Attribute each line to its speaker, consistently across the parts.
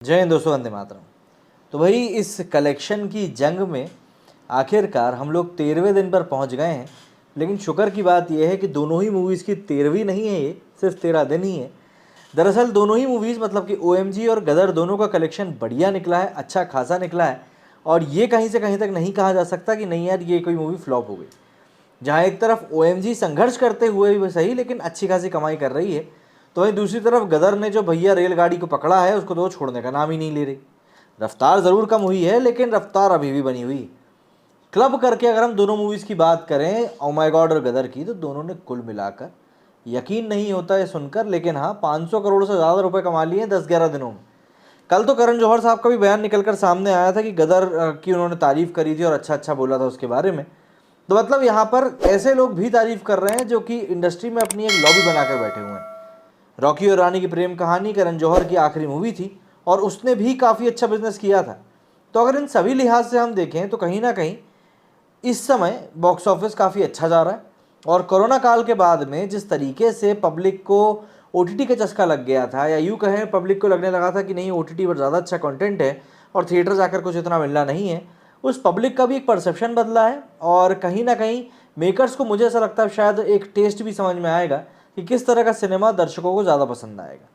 Speaker 1: जय हिंद दोस्तों, वंदे मातरम। तो भाई इस कलेक्शन की जंग में आखिरकार हम लोग 13वें दिन पर पहुंच गए हैं। लेकिन शुक्र की बात यह है कि दोनों ही मूवीज़ की 13वीं नहीं है, ये सिर्फ 13 दिन ही है। दरअसल दोनों ही मूवीज़ मतलब कि OMG और गदर दोनों का कलेक्शन बढ़िया निकला है, अच्छा खासा निकला है। और ये कहीं से कहीं तक नहीं कहा जा सकता कि नहीं यार ये कोई मूवी फ्लॉप हो गई। जहाँ एक तरफ OMG संघर्ष करते हुए भी सही लेकिन अच्छी खासी कमाई कर रही है, तो वहीं दूसरी तरफ गदर ने जो भैया रेलगाड़ी को पकड़ा है उसको तो वो छोड़ने का नाम ही नहीं ले रही। रफ्तार ज़रूर कम हुई है लेकिन रफ्तार अभी भी बनी हुई। क्लब करके अगर हम दोनों मूवीज़ की बात करें, ओ माय गॉड और गदर की, तो दोनों ने कुल मिलाकर, यकीन नहीं होता है सुनकर, लेकिन हाँ 500 करोड़ से ज़्यादा रुपए कमा लिए 10-11 दिनों में। कल तो करण जौहर साहब का भी बयान निकल कर सामने आया था कि गदर की उन्होंने तारीफ़ करी थी और अच्छा अच्छा बोला था उसके बारे में। तो मतलब यहाँ पर ऐसे लोग भी तारीफ़ कर रहे हैं जो कि इंडस्ट्री में अपनी एक लॉबी बनाकर बैठे हुए हैं। रॉकी और रानी की प्रेम कहानी करण जौहर की आखिरी मूवी थी और उसने भी काफ़ी अच्छा बिजनेस किया था। तो अगर इन सभी लिहाज से हम देखें तो कहीं ना कहीं इस समय बॉक्स ऑफिस काफ़ी अच्छा जा रहा है। और कोरोना काल के बाद में जिस तरीके से पब्लिक को OTT का चस्का लग गया था, या यूँ कहें पब्लिक को लगने लगा था कि नहीं OTT पर ज़्यादा अच्छा कंटेंट है और थिएटर जाकर कुछ इतना मिलना नहीं है, उस पब्लिक का भी एक परसेप्शन बदला है। और कहीं ना कहीं मेकर्स को, मुझे ऐसा लगता है, शायद एक टेस्ट भी समझ में आएगा कि किस तरह का सिनेमा दर्शकों को ज़्यादा पसंद आएगा।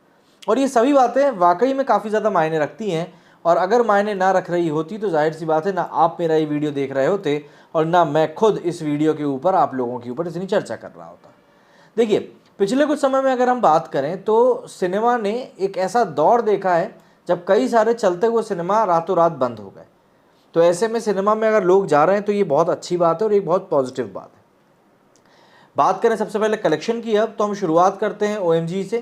Speaker 1: और ये सभी बातें वाकई में काफ़ी ज़्यादा मायने रखती हैं। और अगर मायने ना रख रही होती तो जाहिर सी बात है ना आप मेरा ये वीडियो देख रहे होते और ना मैं खुद इस वीडियो के ऊपर आप लोगों के ऊपर इतनी चर्चा कर रहा होता। देखिए, पिछले कुछ समय में अगर हम बात करें तो सिनेमा ने एक ऐसा दौर देखा है जब कई सारे चलते हुए सिनेमा रातों रात बंद हो गए। तो ऐसे में सिनेमा में अगर लोग जा रहे हैं तो ये बहुत अच्छी बात है और एक बहुत पॉजिटिव बात है। बात करें सबसे पहले कलेक्शन की, अब तो हम शुरुआत करते हैं OMG से।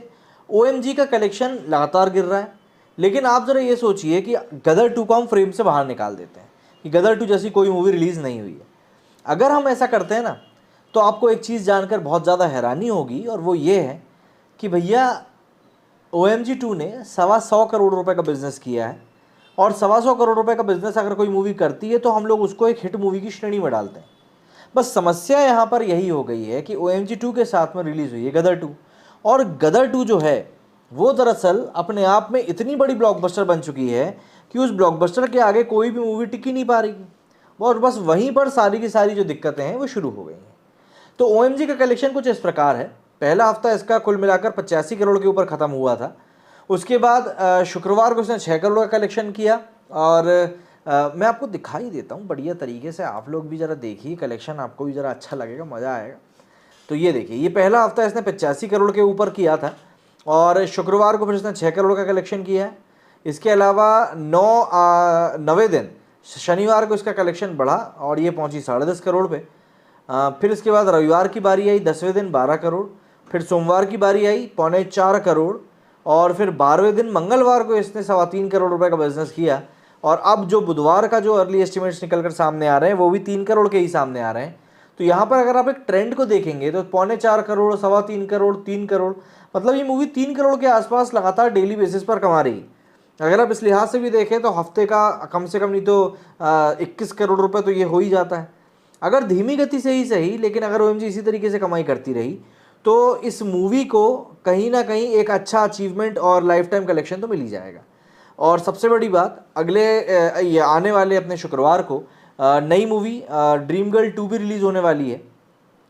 Speaker 1: OMG का कलेक्शन लगातार गिर रहा है, लेकिन आप ज़रा ये सोचिए कि गदर 2 को हम फ्रेम से बाहर निकाल देते हैं कि गदर 2 जैसी कोई मूवी रिलीज़ नहीं हुई है। अगर हम ऐसा करते हैं ना तो आपको एक चीज़ जानकर बहुत ज़्यादा हैरानी होगी, और वो ये है कि भैया OMG 2 ने 125 करोड़ रुपए का बिजनेस किया है। और 125 करोड़ रुपए का बिजनेस अगर कोई मूवी करती है तो हम लोग उसको एक हिट मूवी की श्रेणी में डालते हैं। बस समस्या यहाँ पर यही हो गई है कि OMG 2 के साथ में रिलीज़ हुई है गदर 2, और गदर 2 जो है वो दरअसल अपने आप में इतनी बड़ी ब्लॉकबस्टर बन चुकी है कि उस ब्लॉकबस्टर के आगे कोई भी मूवी टिक ही नहीं पा रही। और बस वहीं पर सारी की सारी जो दिक्कतें हैं वो शुरू हो गई हैं। तो OMG का कलेक्शन कुछ इस प्रकार है। पहला हफ्ता इसका कुल मिलाकर 85 करोड़ के ऊपर ख़त्म हुआ था। उसके बाद शुक्रवार को इसने 6 करोड़ का कलेक्शन किया। और मैं आपको दिखाई देता हूँ बढ़िया तरीके से, आप लोग भी ज़रा देखिए कलेक्शन, आपको भी ज़रा अच्छा लगेगा, मज़ा आएगा। तो ये देखिए, ये पहला हफ्ता इसने 85 करोड़ के ऊपर किया था और शुक्रवार को फिर इसने 6 करोड़ का कलेक्शन किया है। इसके अलावा 9वें दिन शनिवार को इसका कलेक्शन बढ़ा और ये पहुंची 10.5 करोड़ पे। फिर इसके बाद रविवार की बारी आई, 10वें दिन 12 करोड़। फिर सोमवार की बारी आई, 3.25 करोड़। और फिर 12वें दिन मंगलवार को इसने 3.25 करोड़ रुपए का बिजनेस किया। और अब जो बुधवार का जो अर्ली एस्टिमेट्स निकल कर सामने आ रहे हैं वो भी 3 करोड़ के ही सामने आ रहे हैं। तो यहाँ पर अगर आप एक ट्रेंड को देखेंगे तो 3.25 करोड़, 3.25 करोड़, 3 करोड़, मतलब ये मूवी 3 करोड़ के आसपास लगातार डेली बेसिस पर कमा रही है। अगर आप इस लिहाज से भी देखें तो हफ्ते का कम से कम नहीं तो 21 करोड़ रुपए तो ये हो ही जाता है। अगर धीमी गति से ही सही, लेकिन अगर OMG इसी तरीके से कमाई करती रही तो इस मूवी को कहीं ना कहीं एक अच्छा अचीवमेंट और लाइफ टाइम कलेक्शन तो मिल ही जाएगा। और सबसे बड़ी बात, अगले ये आने वाले अपने शुक्रवार को नई मूवी ड्रीम गर्ल 2 भी रिलीज़ होने वाली है।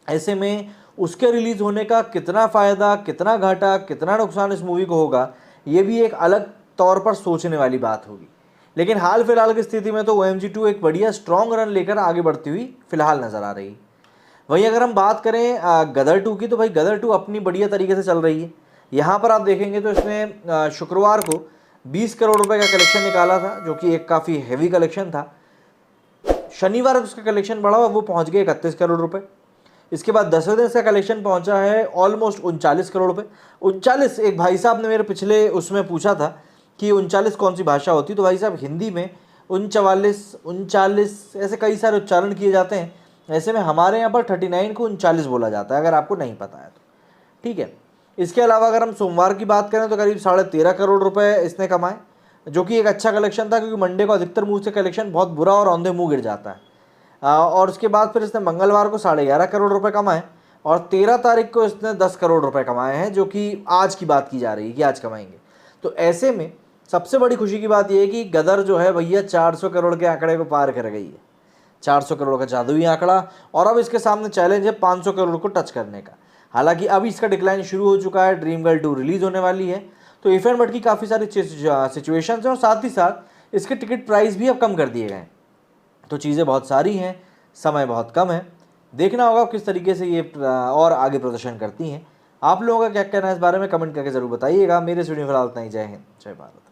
Speaker 1: ऐसे में उसके रिलीज़ होने का कितना फ़ायदा, कितना घाटा, कितना नुकसान इस मूवी को होगा, ये भी एक अलग तौर पर सोचने वाली बात होगी। लेकिन हाल फिलहाल की स्थिति में तो OMG 2 एक बढ़िया स्ट्रॉन्ग रन लेकर आगे बढ़ती हुई फिलहाल नज़र आ रही। वहीं अगर हम बात करें गदर 2 की, तो भाई गदर 2 अपनी बढ़िया तरीके से चल रही है। यहाँ पर आप देखेंगे तो इसने शुक्रवार को 20 करोड़ रुपए का कलेक्शन निकाला था, जो कि एक काफ़ी हैवी कलेक्शन था। शनिवार को उसका कलेक्शन बढ़ा और वो पहुँच गए 31 करोड़ रुपए। इसके बाद 10वें दिन इसका कलेक्शन पहुँचा है ऑलमोस्ट 39 करोड़ रुपए। 39, एक भाई साहब ने मेरे पिछले उसमें पूछा था कि 39 कौन सी भाषा होती, तो भाई साहब हिंदी में 39, 39 ऐसे कई सारे उच्चारण किए जाते हैं। ऐसे में हमारे यहाँ पर 39 को 39 बोला जाता है, अगर आपको नहीं पता है तो। ठीक है। इसके अलावा अगर हम सोमवार की बात करें तो करीब 13.5 करोड़ रुपए इसने कमाए, जो कि एक अच्छा कलेक्शन था, क्योंकि मंडे को अधिकतर मूव से कलेक्शन बहुत बुरा और औंधे मुँह गिर जाता है। और उसके बाद फिर इसने मंगलवार को 11.5 करोड़ रुपए कमाए और 13 तारीख को इसने 10 करोड़ रुपए कमाए हैं, जो कि आज की बात की जा रही है कि आज कमाएंगे। तो ऐसे में सबसे बड़ी खुशी की बात यह है कि गदर जो है भैया 400 करोड़ के आंकड़े को पार कर गई है। 400 करोड़ का जादुई आंकड़ा, और अब इसके सामने चैलेंज है 500 करोड़ को टच करने का। हालांकि अब इसका डिक्लाइन शुरू हो चुका है, ड्रीम गर्ल 2 रिलीज होने वाली है, तो इफ एंड बट की काफ़ी सारी सिचुएशंस हैं, और साथ ही साथ इसके टिकट प्राइस भी अब कम कर दिए गए हैं। तो चीज़ें बहुत सारी हैं, समय बहुत कम है, देखना होगा किस तरीके से ये और आगे प्रदर्शन करती हैं। आप लोगों का क्या कहना है इस बारे में कमेंट करके ज़रूर बताइएगा। मेरे इस वीडियो में फिलहाल इतना ही। जय हिंद, जय भारत।